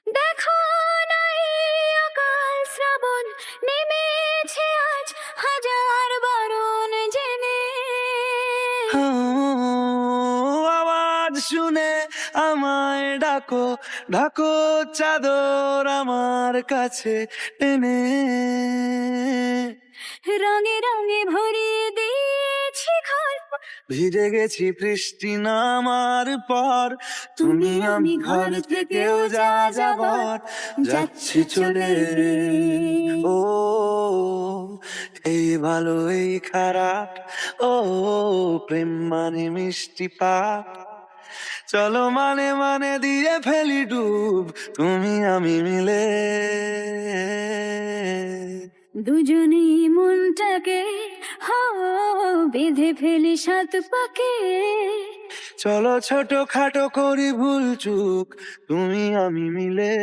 দেখো নাই অকাল শ্রাবণ নেমেছে আজ হাজার বারণ জেনে। ও, আওয়াজ শুনে আমায় ডাকো, ডাকো চাদর আমার কাছে টেনে। রঙে রঙে ভরিয়ে দিয়েছি ঘর, ভিজে গেছি বৃষ্টি নামার পর, তুমি আমি ঘর থেকেও যা যাবার যাচ্ছি চলে। ও এই ভালো এই খারাপ, ও প্রেম মানে মিষ্টি পাপ, চলো মানে মানে দিয়ে ফেলি ডুব তুমি আমি মিলে। দুজনেই মনটাকে বেঁধে ফেলি সাত পাকে। চলো ছোট খাটো করি ভুল চুক তুমি আমি মিলে।